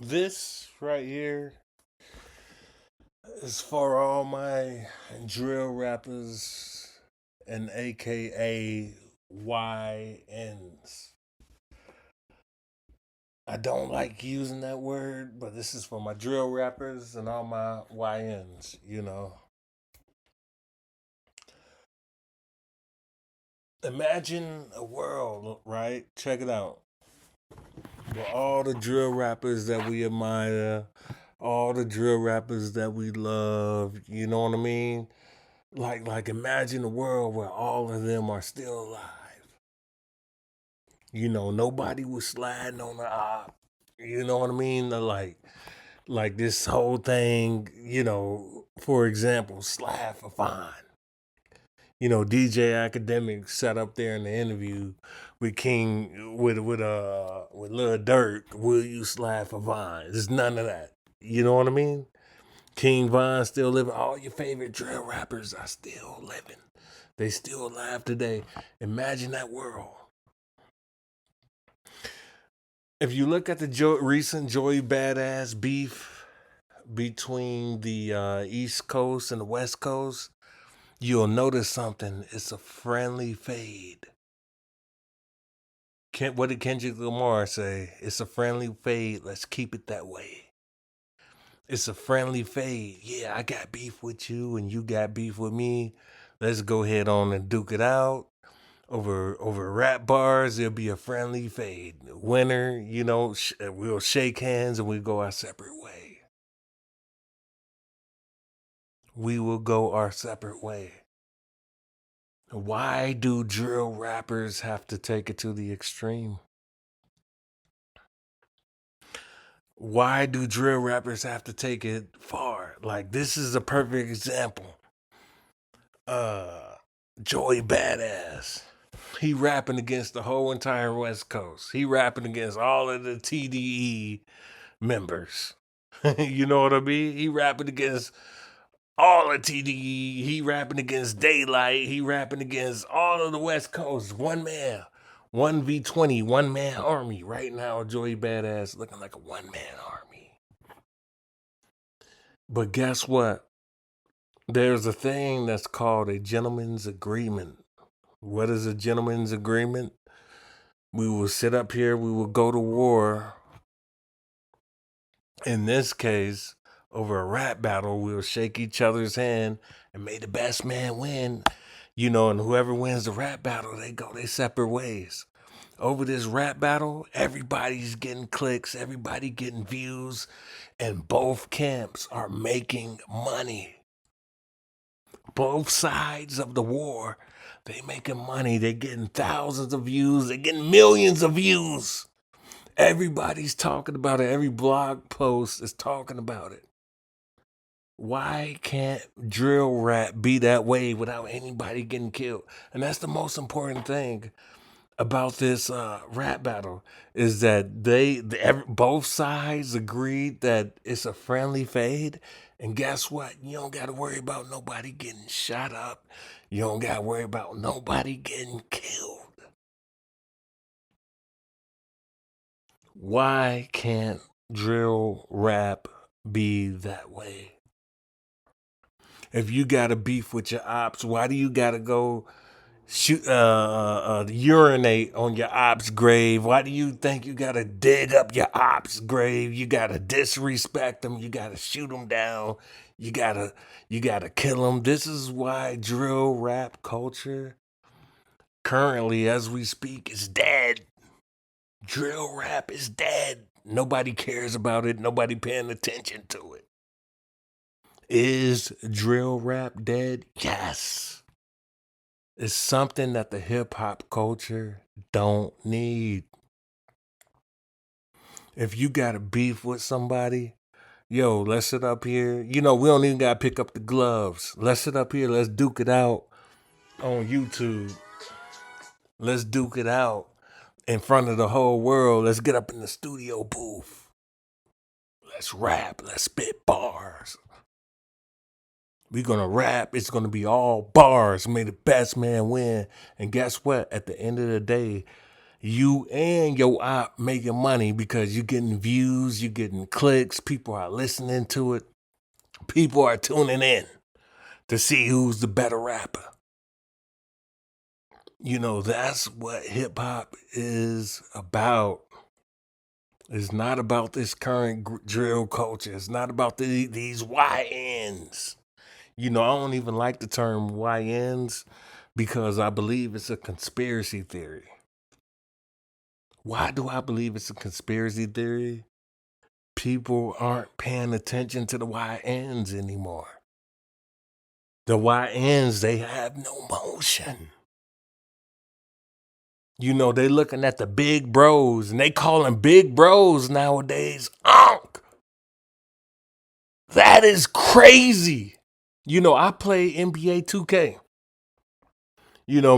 This right here is for all my drill rappers and AKA YNs. I don't like using that word, but this is for my drill rappers and all my YNs. Imagine a world, right? Check it out. With all the drill rappers that we admire, all the drill rappers that we love, you know what I mean? Like imagine a world where all of them are still alive. Nobody was sliding on the op. You know what I mean? Like this whole thing, for example, slide for fine. DJ Academic sat up there in the interview with King with Lil Durk. Will you slide for Vine? There's none of that. You know what I mean? King Von still living. All your favorite drill rappers are still living. They still alive today. Imagine that world. If you look at the recent Joey Badass beef between the East Coast and the West Coast, you'll notice something. It's a friendly fade. What did Kendrick Lamar say? It's a friendly fade. Let's keep it that way. It's a friendly fade. Yeah, I got beef with you and you got beef with me. Let's go ahead on and duke it out. Over rap bars, there'll be a friendly fade. Winner, we'll shake hands and we go our separate way. We will go our separate way. Why do drill rappers have to take it to the extreme? Why do drill rappers have to take it far? Like this is a perfect example. Uh Joey Badass. He rapping against the whole entire West Coast. He rapping against all of the TDE members. You know what I mean? He rapping against all of TDE. He rapping against Daylyt. He rapping against all of the West Coast. One man. 1v20, one man army. Right now, Joey Badass looking like a one man army. But guess what? There's a thing that's called a gentleman's agreement. What is a gentleman's agreement? We will sit up here, we will go to war. In this case, over a rap battle, we'll shake each other's hand and may the best man win. And whoever wins the rap battle, they go their separate ways. Over this rap battle, everybody's getting clicks, everybody getting views, and both camps are making money. Both sides of the war, they making money. They getting thousands of views. They getting millions of views. Everybody's talking about it. Every blog post is talking about it. Why can't drill rap be that way without anybody getting killed? And that's the most important thing about this rap battle is that both sides agreed that it's a friendly fade, and guess what? You don't got to worry about nobody getting shot up. You don't got to worry about nobody getting killed. Why can't drill rap be that way? If you got a beef with your ops, why do you got to go urinate on your ops grave? Why do you think you gotta dig up your ops grave? You gotta disrespect them. You gotta shoot them down. You gotta you gotta kill them. This is why drill rap culture currently, as we speak, is dead. Drill rap is dead. Nobody cares about it. Nobody paying attention to it. Is drill rap dead? Yes. It's something that the hip hop culture don't need. If you got a beef with somebody, yo, let's sit up here. We don't even gotta pick up the gloves. Let's sit up here. Let's duke it out on YouTube. Let's duke it out in front of the whole world. Let's get up in the studio booth. Let's rap. Let's spit bars. We're gonna rap. It's gonna be all bars. May the best man win. And guess what? At the end of the day, You and your op making money because you're getting views, you're getting clicks, people are listening to it, people are tuning in to see who's the better rapper. That's what hip hop is about. It's not about this current drill culture. It's not about these YNs. I don't even like the term YNs because I believe it's a conspiracy theory. Why do I believe it's a conspiracy theory? People aren't paying attention to the YNs anymore. The YNs, they have no motion. They looking at the big bros and they calling big bros nowadays Unc. That is crazy. I play NBA 2K.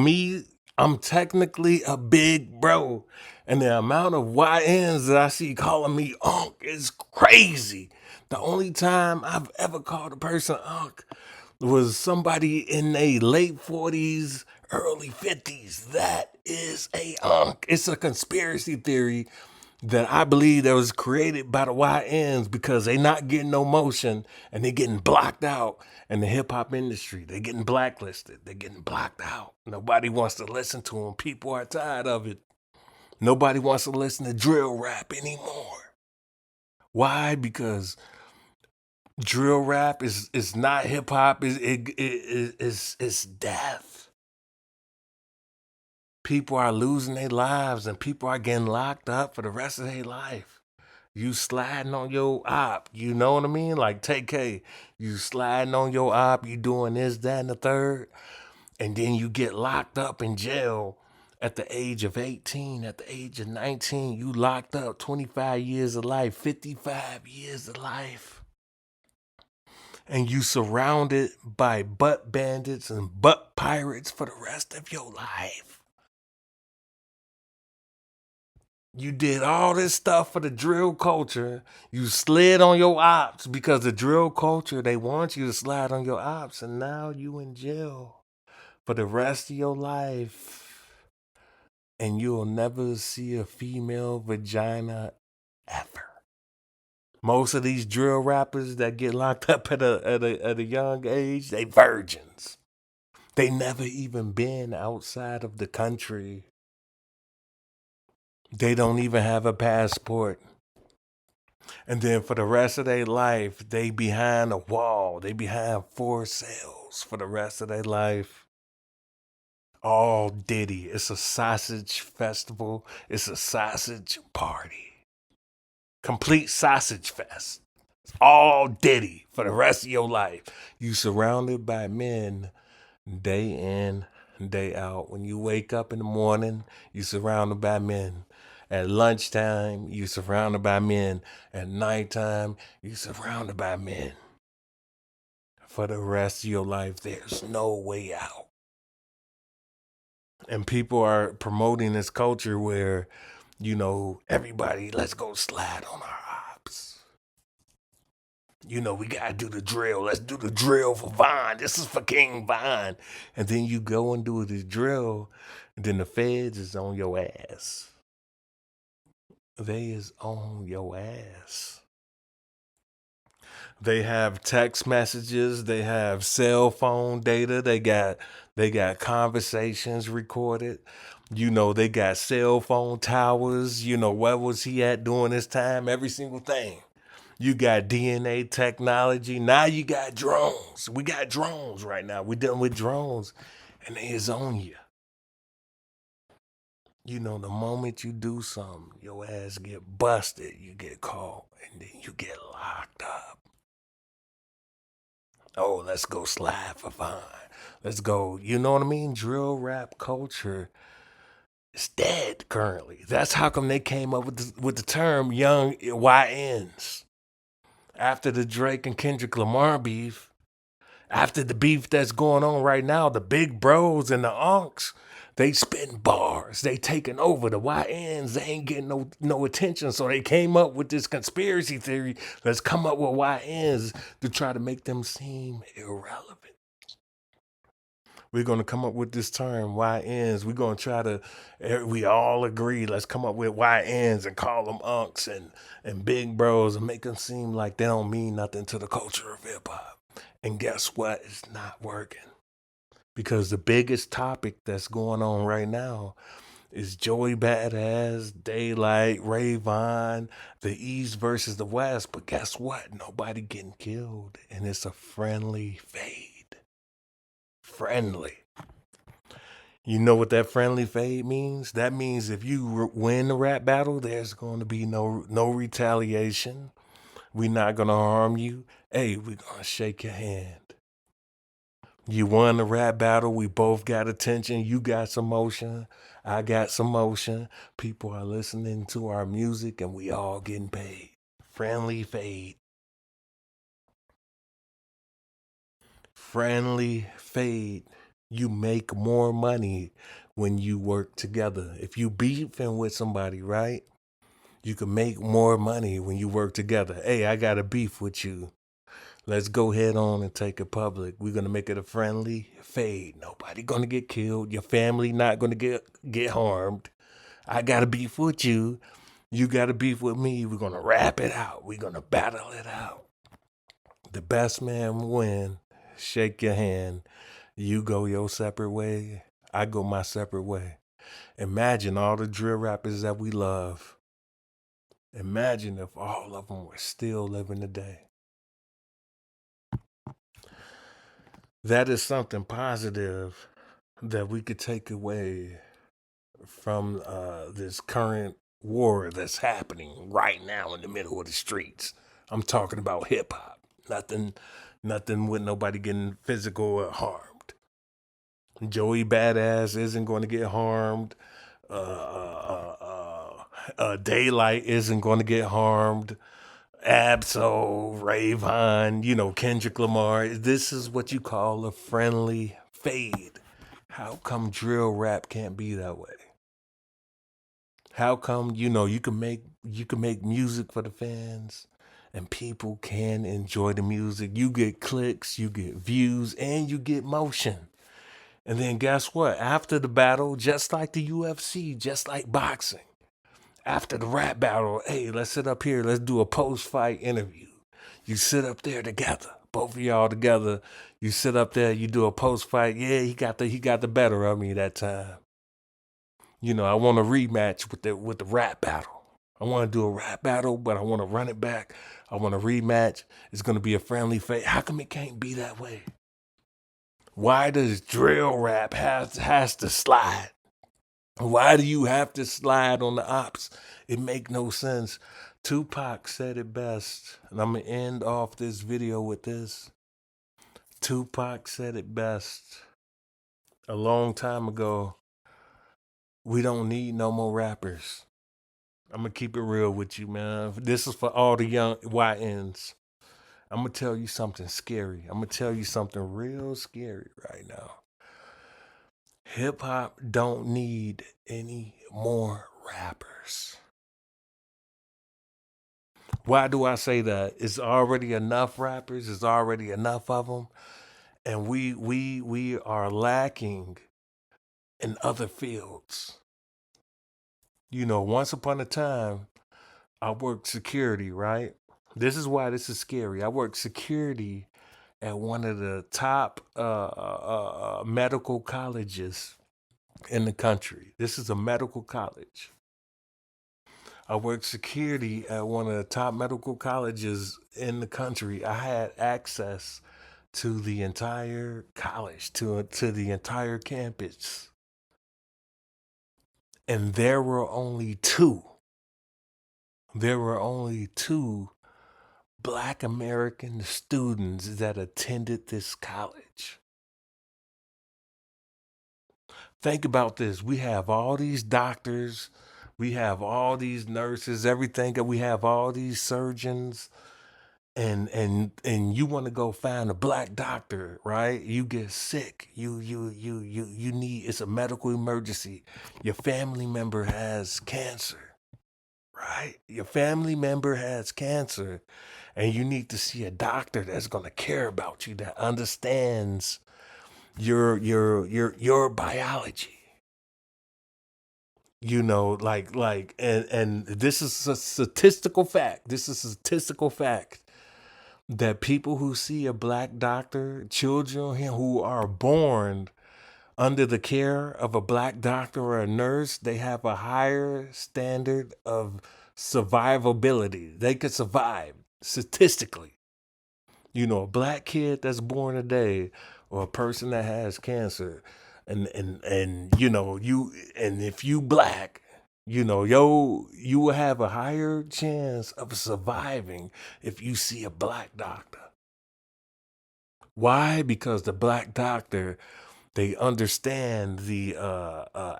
Me, I'm technically a big bro. And the amount of YNs that I see calling me Unc is crazy. The only time I've ever called a person Unc was somebody in their late 40s, early 50s. That is a Unc. It's a conspiracy theory that I believe that was created by the YNs because they not getting no motion and they getting blocked out in the hip hop industry. They getting blacklisted. They getting blocked out. Nobody wants to listen to them. People are tired of it. Nobody wants to listen to drill rap anymore. Why? Because drill rap is not hip hop. It's death. People are losing their lives and people are getting locked up for the rest of their life. You sliding on your op, you know what I mean? Like take K, you sliding on your op, you doing this, that, and the third, and then you get locked up in jail at the age of 18, at the age of 19, you locked up 25 years of life, 55 years of life. And you surrounded by butt bandits and butt pirates for the rest of your life. You did all this stuff for the drill culture. You slid on your ops because the drill culture, they want you to slide on your ops. And now you in jail for the rest of your life. And you'll never see a female vagina ever. Most of these drill rappers that get locked up at a young age, they virgins. They never even been outside of the country. They don't even have a passport. And then for the rest of their life, they behind a wall. They behind 4 cells for the rest of their life. All Diddy. It's a sausage festival. It's a sausage party. Complete sausage fest. All Diddy for the rest of your life. You surrounded by men day in, day out. When you wake up in the morning, you surrounded by men. At lunchtime, you surrounded by men. At nighttime, you surrounded by men. For the rest of your life, there's no way out. And people are promoting this culture where, everybody, let's go slide on our ops. We gotta do the drill. Let's do the drill for Vine. This is for King Vine. And then you go and do the drill, and then the feds is on your ass. They is on your ass. They have text messages, they have cell phone data, they got conversations recorded. They got cell phone towers. Where was he at during this time? Every single thing. You got DNA technology. Now you got drones. We got drones right now. We're dealing with drones, and they is on you. The moment you do something, your ass get busted, you get caught, and then you get locked up. Oh, let's go slide for fun. Let's go. You know what I mean? Drill rap culture is dead currently. That's how come they came up with the term young YNs. After the Drake and Kendrick Lamar beef, after the beef that's going on right now, the big bros and the unks, they spitting bars. They taking over. The YNs, they ain't getting no attention. So they came up with this conspiracy theory. Let's come up with YNs to try to make them seem irrelevant. We're going to come up with this term, YNs. We're going to try to, we all agree, let's come up with YNs and call them unks and big bros and make them seem like they don't mean nothing to the culture of hip hop. And guess what? It's not working. Because the biggest topic that's going on right now is Joey Badass, Daylyt, Rayvon, the East versus the West. But guess what? Nobody getting killed. And it's a friendly fade. Friendly. You know what that friendly fade means? That means if you win the rap battle, there's going to be no retaliation. We're not going to harm you. Hey, we're going to shake your hand. You won the rap battle. We both got attention. You got some motion. I got some motion. People are listening to our music and we all getting paid. Friendly fade. Friendly fade. You make more money when you work together. If you beefing with somebody, right? You can make more money when you work together. Hey, I got a beef with you. Let's go head on and take it public. We're gonna make it a friendly fade. Nobody gonna get killed. Your family not gonna get harmed. I got a beef with you. You got a beef with me. We're gonna rap it out. We're gonna battle it out. The best man win. Shake your hand. You go your separate way. I go my separate way. Imagine all the drill rappers that we love. Imagine if all of them were still living today. That is something positive that we could take away from this current war that's happening right now in the middle of the streets. I'm talking about hip hop. Nothing with nobody getting physical or harmed. Joey Badass isn't going to get harmed. Daylyt isn't going to get harmed. Absol, Rayvon, Kendrick Lamar. This is what you call a friendly fade. How come drill rap can't be that way? How come you can make music for the fans and people can enjoy the music? You get clicks, you get views, and you get motion. And then guess what? After the battle, just like the UFC, just like boxing, after the rap battle, hey, let's sit up here, let's do a post-fight interview. You sit up there together, both of y'all together. You sit up there, you do a post-fight. Yeah, he got the better of me that time. I want a rematch with the rap battle. I want to do a rap battle, but I want to run it back. I want a rematch. It's gonna be a friendly fight. How come it can't be that way? Why does drill rap has to slide? Why do you have to slide on the ops? It make no sense. Tupac said it best, and I'm gonna end off this video with this. Tupac said it best a long time ago. We don't need no more rappers. I'm gonna keep it real with you, man. This is for all the young YNs. I'm gonna tell you something scary. I'm gonna tell you something real scary right now. Hip hop don't need any more rappers. Why do I say that? It's already enough rappers. It's already enough of them, and we are lacking in other fields. Once upon a time, I worked security. Right. This is why this is scary. I worked security at one of the top medical colleges in the country. This is a medical college. I worked security at one of the top medical colleges in the country. I had access to the entire college, to the entire campus. And there were only two. There were only two Black American students that attended this college. Think about this. We have all these doctors, we have all these nurses, everything, we have all these surgeons, and you want to go find a black doctor, right? You get sick. You need, it's a medical emergency. Your family member has cancer, right? Your family member has cancer, and you need to see a doctor that's going to care about you, that understands your biology. And this is a statistical fact. This is a statistical fact that people who see a black doctor, children who are born under the care of a black doctor or a nurse, they have a higher standard of survivability. They could survive statistically. A black kid that's born today, or a person that has cancer, and if you black, you will have a higher chance of surviving if you see a black doctor. Why? Because the black doctor, they understand the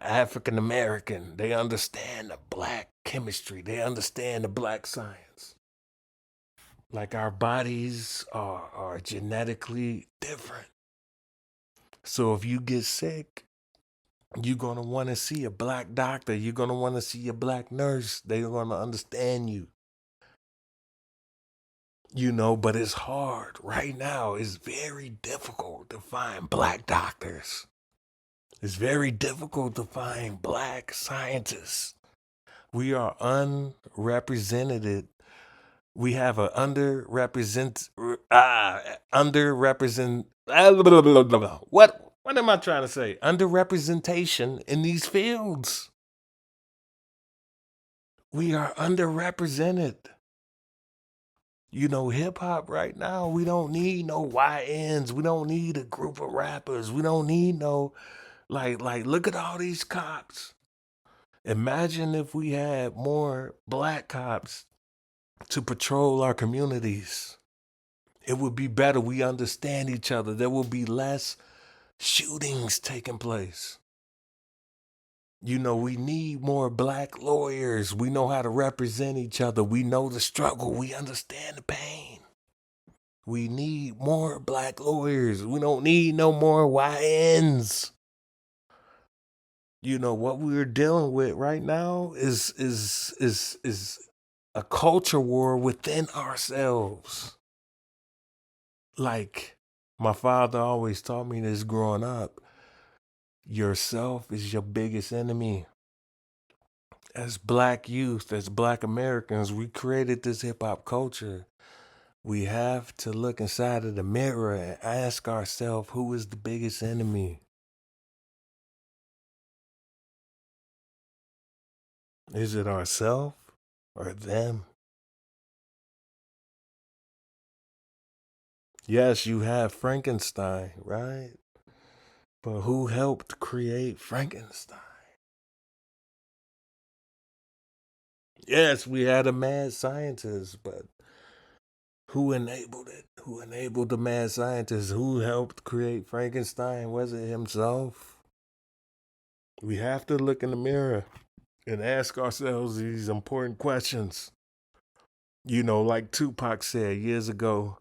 African American. They understand the black chemistry. They understand the black science. Like our bodies are genetically different. So if you get sick, you're going to want to see a black doctor. You're going to want to see a black nurse. They're going to understand you. But it's hard. Right now, it's very difficult to find black doctors. It's very difficult to find black scientists. We are unrepresented. We have a underrepresent. What am I trying to say? Underrepresentation in these fields. We are underrepresented. Hip hop right now, we don't need no YNs. We don't need a group of rappers. We don't need no like look at all these cops. Imagine if we had more black cops to patrol our communities. It would be better. We understand each other. There will be less shootings taking place. We need more black lawyers. We know how to represent each other. We know the struggle. We understand the pain. We need more black lawyers. We don't need no more YNs. What we're dealing with right now is a culture war within ourselves. Like my father always taught me this growing up. Yourself is your biggest enemy. As black youth, as black Americans, we created this hip hop culture. We have to look inside of the mirror and ask ourselves, who is the biggest enemy? Is it ourselves or them? Yes, you have Frankenstein, right? But who helped create Frankenstein? Yes, we had a mad scientist, but who enabled it? Who enabled the mad scientist? Who helped create Frankenstein? Was it himself? We have to look in the mirror and ask ourselves these important questions. Like Tupac said years ago,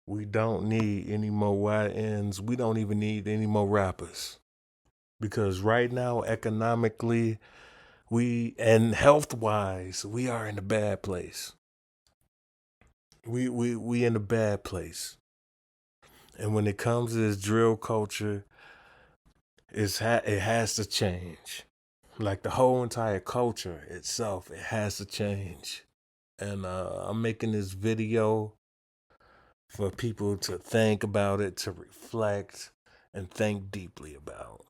we don't need any more YNs. We don't even need any more rappers. Because right now, economically, and health wise, we are in a bad place. We in a bad place. And when it comes to this drill culture, it has to change. Like the whole entire culture itself, it has to change. And I'm making this video for people to think about it, to reflect, and think deeply about.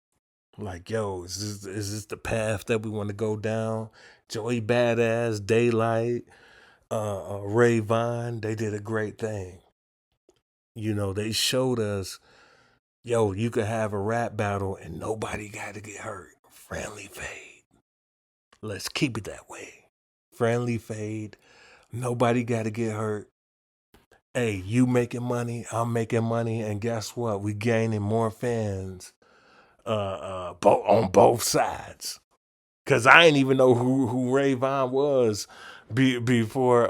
Like, yo, is this the path that we want to go down? Joey Badass, Daylyt, Ray Vaughn, they did a great thing. They showed us, yo, you could have a rap battle and nobody got to get hurt. Friendly fade. Let's keep it that way. Friendly fade. Nobody got to get hurt. Hey, you making money, I'm making money, and guess what? We gaining more fans on both sides. Cause I didn't even know who Ray Vaughn was before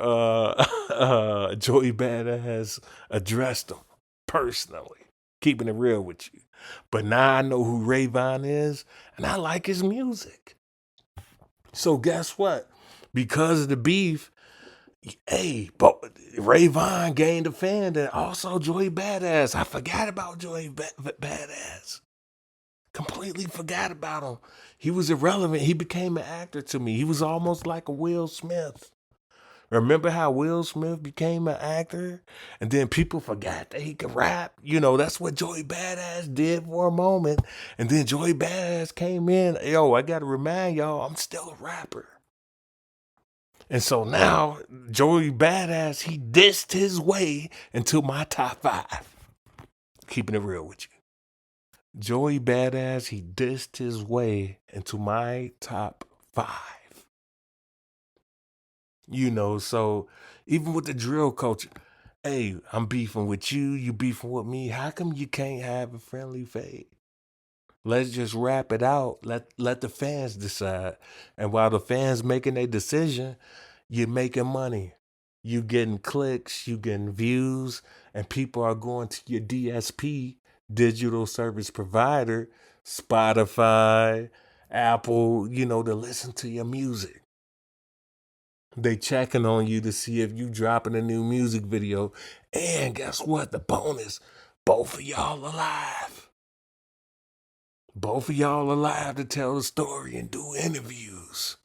Joey Bada has addressed him personally, keeping it real with you. But now I know who Ray Vaughn is, and I like his music. So guess what? Because of the beef, Hey, but Ray Vaughn gained a fan, and also Joey Badass. I forgot about Badass. Completely forgot about him. He was irrelevant. He became an actor to me. He was almost like a Will Smith. Remember how Will Smith became an actor? And then people forgot that he could rap? That's what Joey Badass did for a moment. And then Joey Badass came in. Yo, I got to remind y'all, I'm still a rapper. And so now, Joey Badass, he dissed his way into my top 5. Keeping it real with you. Joey Badass, he dissed his way into my top 5. So even with the drill culture, hey, I'm beefing with you, you beefing with me. How come you can't have a friendly fade? Let's just rap it out. Let the fans decide. And while the fans making a decision, you're making money. You getting clicks, you getting views, and people are going to your DSP, digital service provider, Spotify, Apple, to listen to your music. They checking on you to see if you dropping a new music video. And guess what? The bonus, both of y'all alive. Both of y'all alive to tell the story and do interviews.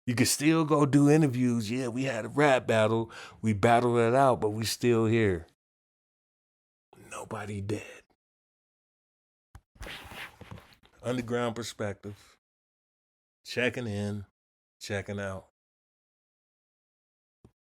You can still go do interviews. Yeah, we had a rap battle. We battled it out, but we still here. Nobody dead. Underground perspective. Checking in, checking out.